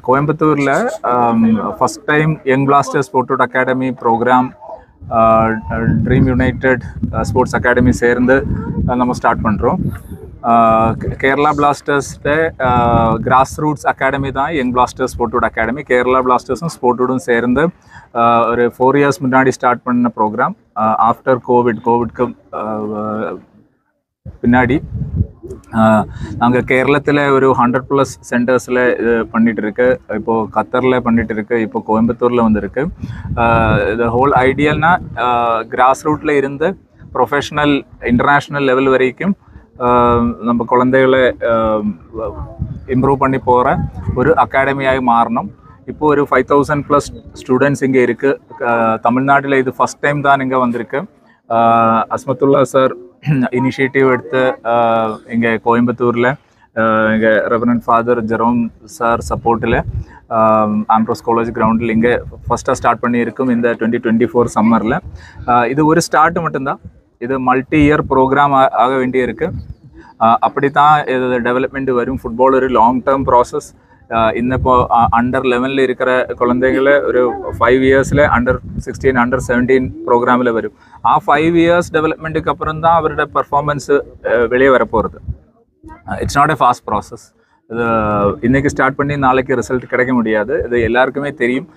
கோயம்புத்தூரில் first time young blasters sport academy program dream united sports academy சேர்ந்து நம்ம start பண்ணுறோம். கேரளா பிளாஸ்டர்ஸ்ட கிராஸ் ரூட்ஸ் அகாடமி தான் young blasters sport academy. Kerala பிளாஸ்டர்ஸும் ஸ்போர்ட்டோடும் சேர்ந்து ஒரு 4 இயர்ஸ் முன்னாடி ஸ்டார்ட் பண்ண ப்ரோக்ராம். ஆஃப்டர் கோவிட்க்கு பின்னாடி நாங்கள் கேரளத்தில் ஒரு 100+ சென்டர்ஸில் இது பண்ணிகிட்டு இருக்கு. இப்போது கத்தரில் பண்ணிகிட்டு இருக்கு, இப்போ கோயம்புத்தூரில் வந்துருக்கு. இந்த ஹோல் ஐடியல்னா கிராஸ் ரூட்டில் இருந்து ப்ரொஃபஷ்னல் இன்டர்நேஷ்னல் லெவல் வரைக்கும் நம்ம குழந்தைகளை இம்ப்ரூவ் பண்ணி போகிற ஒரு அகாடமியாகி மாறணும். இப்போது ஒரு 5000+ ஸ்டூடெண்ட்ஸ் இங்கே இருக்குது. தமிழ்நாட்டில் இது ஃபஸ்ட் டைம் தான் இங்கே வந்திருக்கு. அஸ்மத்துல்லா சார் இனிஷியேட்டிவ் எடுத்து இங்கே கோயம்புத்தூரில் இங்கே ரெவரண்ட் ஃபாதர் ஜெரோம் சார் சப்போர்ட்டில் ஆம்ப்ரோஸ் காலேஜ் கிரவுண்டில் இங்கே ஃபஸ்ட்டாக ஸ்டார்ட் பண்ணியிருக்கும் இந்த 2024 சம்மரில். இது ஒரு ஸ்டார்ட் மட்டும்தான், இது மல்டி இயர் ப்ரோக்ராம் ஆக வேண்டியிருக்கு. அப்படி தான் இது டெவலப்மெண்ட் வரும். ஃபுட்பால் ஒரு லாங் டேர்ம் ப்ராசஸ். இன்னிப்போ அண்டர் 11 இருக்கிற குழந்தைங்கள ஒரு 5 இயர்ஸில் அண்டர் 16 அண்டர் 17 ப்ரோக்ராமில் வரும். 5 இயர்ஸ் டெவலப்மெண்ட்டுக்கு அப்புறம் தான் அவரோட பர்ஃபார்மன்ஸு வெளியே வரப்போகிறது. It's not a fast process. இது இன்றைக்கி ஸ்டார்ட் பண்ணி நாளைக்கு ரிசல்ட் கிடைக்க முடியாது, இது எல்லாருக்குமே தெரியும்.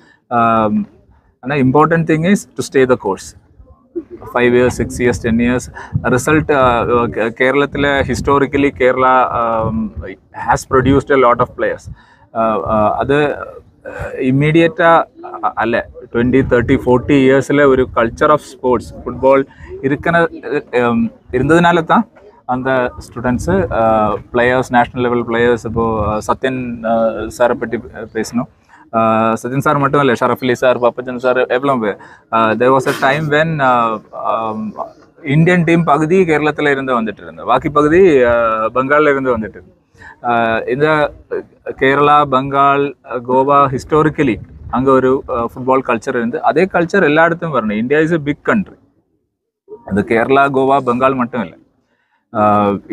ஆனால் important thing is to stay the course. 5 years 6 years 10 years result. கேரளத்தில் historically Kerala has produced a lot of players. அது இம்மீடியட்டாக அல்ல, 20 30 40 இயர்ஸில் ஒரு கல்ச்சர் ஆஃப் ஸ்போர்ட்ஸ் ஃபுட்பால் இருந்ததுனால தான் அந்த students players national level players. இப்போது சத்யன் சாரை பற்றி பேசணும். சத்யன் சார் மட்டும் இல்லை, ஷரஃப் அலி சார், பாப்பச்சன் சார், எவ்வளோ பேர். There was a time when Indian team பகுதி கேரளத்தில் இருந்து வந்துட்டு இருந்தது, பாக்கி பகுதி பெங்காலில் இருந்து வந்துட்டு இருந்தது. இந்த கேரளா, பெங்கால், கோவா ஹிஸ்டாரிக்கலி அங்கே ஒரு ஃபுட்பால் கல்ச்சர் இருந்து அதே கல்ச்சர் எல்லா இடத்தும் வரணும். India is a big country. அது கேரளா, கோவா, பெங்கால் மட்டும் இல்லை.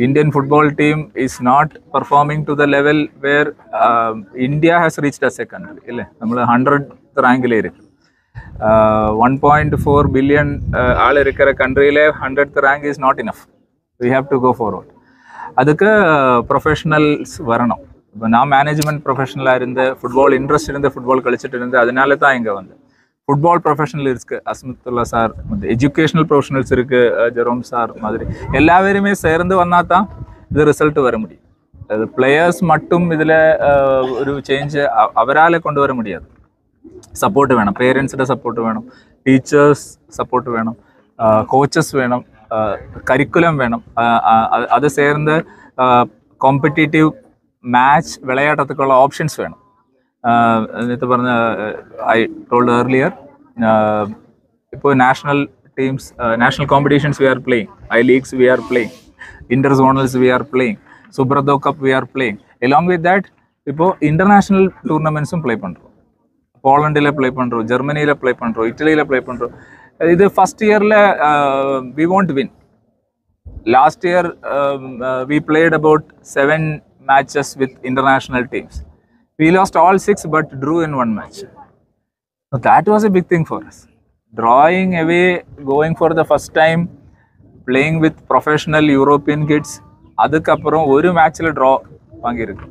Indian football team is not performing to the level where India has reached as a country. இல்லை, നമ്മൾ 100th റാങ്കിൽ இருக்கு. 1.4 billion ஆள் இருக்கிற கண்ட்ரியில் 100th rank is not enough. We have to go forward. அதுக்கு ப்ரொஃபஷனல்ஸ் வரணும். இப்போ நான் மேனேஜ்மெண்ட் ப்ரொஃபஷனலாக இருந்து ஃபுட்பால் இன்ட்ரெஸ்ட் இருந்து ஃபுட்பால் கழிச்சிட்டு இருந்து அதனால தான் இங்கே வந்து ஃபுட்பால் ப்ரொஃபஷனல் இருக்குது. அஸ்மத்துல்லா சார் எஜுகேஷனல் ப்ரொஃபஷனல்ஸ் இருக்குது, ஜெரோம் சார் மாதிரி எல்லாருமே சேர்ந்து வந்தால் தான் இது ரிசல்ட் வர முடியும். அது பிளேயர்ஸ் மட்டும் இதில் ஒரு சேஞ்சு அவரால் கொண்டு வர முடியாது. சப்போர்ட் வேணும், பேரண்ட்ஸோட சப்போர்ட் வேணும், டீச்சர்ஸ் சப்போர்ட் வேணும், கோச்சஸ் வேணும், கரிக்குலம் வேணும். அது சேர்ந்து காம்படிட்டிவ் மேட்ச் விளையாடுறதுக்குள்ள ஆப்ஷன்ஸ் வேணும். നേരത്തെ പറഞ്ഞ ഐ ടോൾഡ് ഏർലിയർ, ഇപ്പോൾ national teams, national competitions we are playing, I leagues we are playing, inter zonals we are playing, Subroto cup we are playing. Along with that ഇപ്പോൾ international டூர்னமெண்ட்ஸும் play பண்ணுறோம். போலண்டில் play பண்ணுறோம், ஜெர்மனியில் ப்ளே பண்ணுறோம், இட்டலியில் play பண்ணுறோம். இது ஃபஸ்ட் இயரில் we want win. Last year we played about 7 matches with international teams. We lost all 6 but drew in 1 match. So that was a big thing for us. Drawing away, going for the first time, playing with professional European kids. அதுக்கப்புறம் ஒரு மேட்ச்சில் draw வாங்கியிருக்கு.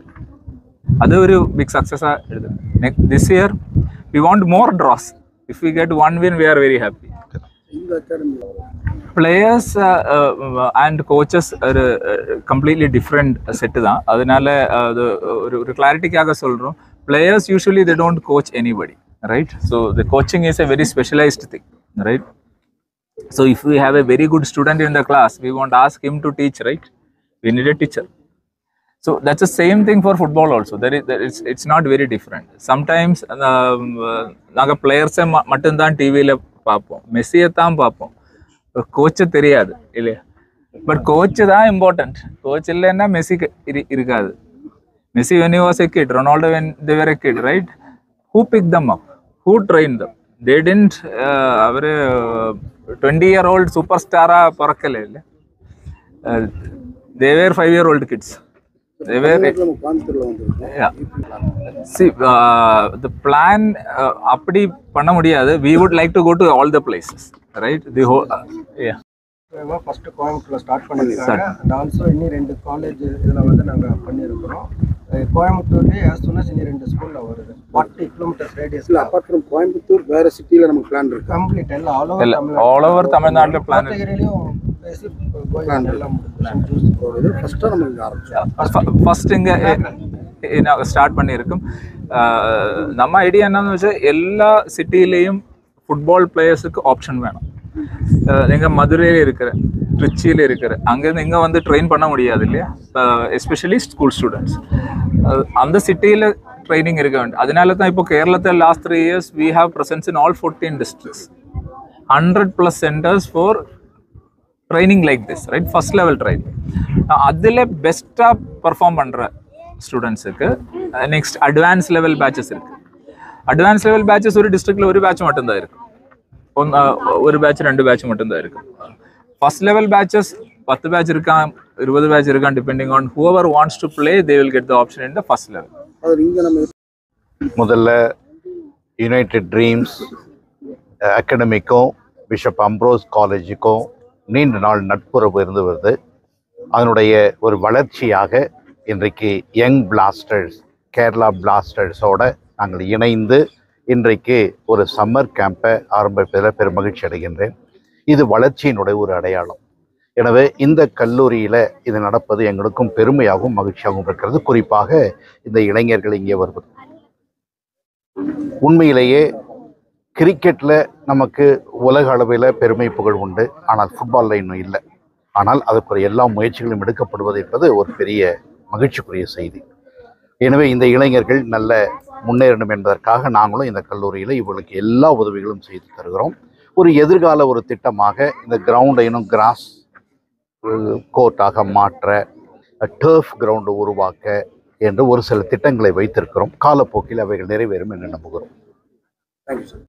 அது ஒரு big சக்ஸஸாக எடுத்து. This year we want more draws. If we get 1 win, we are very happy. Players and coaches ஒரு completely different set தான். அதனால அது ஒரு கிளாரிட்டிக்காக சொல்கிறோம். Players usually they don't coach anybody, right? So the coaching is a very specialised thing, right? So if we have a very good student in the class, we want ask him to teach, right? We need a teacher. So that's the same thing for football also. It's not very different. Sometimes நாங்கள் பிளேயர்ஸை மட்டும்தான் டிவியில் பார்ப்போம், மெஸ்ஸியை தான் பார்ப்போம், coach தெரியாது இல்லையா? But coach தான் important. Coach இல்லைன்னா மெஸ்ஸி இருக்காது. Messi when he was a kid, Ronaldo when they were a kid, right? Who picked them up? Who trained them? They didn't. அவர் 20-year-old சூப்பர் ஸ்டாராக பிறக்கல இல்லை. They were 5-year-old kids. They were, yeah. See, the plan அப்படி பண்ண முடியாது. We would like to go to all the places, right? The whole, yeah. First கோயம்புத்தூர்ல start பண்ணிருக்காங்க. And also இன்னி 2 காலேஜ் இதுல வந்து நாங்க பண்ணியிருக்கிறோம். கோயம்புத்தூர்லயே as soon as இன்னி 2 ஸ்கூல்ல வருது. 40 கிலோமீட்டர் ரேடியஸ்ல. அப்பார்ட் ஃப்ரம் கோயம்புத்தூர் வேற சிட்டில நமக்கு பிளான் இருக்கு. கம்ப்ளீட் எல்லாம் all over தமிழ்நாட்டுல பிளான் இருக்கு. ஃபர்ஸ்ட் நம்ம ஆரம்பிச்சோம். ஃபர்ஸ்ட் இங்க ஸ்டார்ட் பண்ணியிருக்கோம். நம்ம ஐடியா என்னன்னு வச்சா எல்லா சிட்டிலையும் ஃபுட்பால் பிளேயர்ஸுக்கு ஆப்ஷன் வேணும். நீங்கள் மதுரையில் இருக்கிற, ட்ரிச்சியில் இருக்கிற, அங்கேருந்து இங்கே வந்து ட்ரெயின் பண்ண முடியாது இல்லையா? எஸ்பெஷலி ஸ்கூல் ஸ்டூடெண்ட்ஸ் அந்த சிட்டியில் ட்ரைனிங் இருக்க வேண்டும். அதனால தான் இப்போ கேரளத்தில் last 3 years we have presence in all 14 districts, 100+ centers for training like this, right? First level training. அதில் பெஸ்ட்டாக பர்ஃபார்ம் பண்ணுற ஸ்டூடெண்ட்ஸுக்கு நெக்ஸ்ட் அட்வான்ஸ் லெவல் பேட்சஸ் இருக்குது. அட்வான்ஸ் லெவல் பேட்சஸ் ஒரு டிஸ்ட்ரிக்டில் ஒரு பேட்ச் மட்டும்தான் இருக்குது. ஒரு பேட்ச் 2 பேட்ச் மட்டும்தான் இருக்கு. ஃபர்ஸ்ட் லெவல் பேட்சஸ் 10 பேட்ச் இருக்கான், 20 பேட்ச் இருக்கான், depending on whoever wants to play they will get the option in the first level. முதல்ல யுனைடெட் ட்ரீம்ஸ் அகாடமிக்கும் பிஷப் அம்ப்ரோஸ் காலேஜுக்கும் நீண்ட நாள் நட்புறவு இருந்து வருது. அதனுடைய ஒரு வளர்ச்சியாக இன்றைக்கு யங் பிளாஸ்டர்ஸ், கேரளா பிளாஸ்டர்ஸோட நாங்கள் இணைந்து இன்றைக்கு ஒரு சம்மர் கேம்பை ஆரம்பிப்பதில் பெரும் மகிழ்ச்சி அடைகின்றேன். இது வளர்ச்சியினுடைய ஒரு அடையாளம். எனவே இந்த கல்லூரியில் இது நடப்பது எங்களுக்கும் பெருமையாகவும் மகிழ்ச்சியாகவும் இருக்கிறது. குறிப்பாக இந்த இளைஞர்கள் இங்கே வருவது உண்மையிலேயே கிரிக்கெட்டில் நமக்கு உலக அளவில் பெருமை புகழ் உண்டு, ஆனால் ஃபுட்பாலில் இன்னும் இல்லை. ஆனால் அதற்குரிய எல்லா முயற்சிகளும் எடுக்கப்படுவது என்பது ஒரு பெரிய மகிழ்ச்சிக்குரிய செய்தி. எனவே இந்த இளைஞர்கள் நல்ல முன்னேறணும் என்பதற்காக நாங்களும் இந்த கல்லூரியில் இவர்களுக்கு எல்லா உதவிகளும் செய்து தருகிறோம். ஒரு எதிர்கால ஒரு திட்டமாக இந்த கிரவுண்டை இன்னும் கிராஸ் கோர்ட்டாக மாற்ற, டர்ஃப் கிரவுண்டு உருவாக்க என்று ஒரு சில திட்டங்களை வைத்திருக்கிறோம். காலப்போக்கில் அவைகள் நிறைவேறும் என்று நம்புகிறோம். Thank you sir.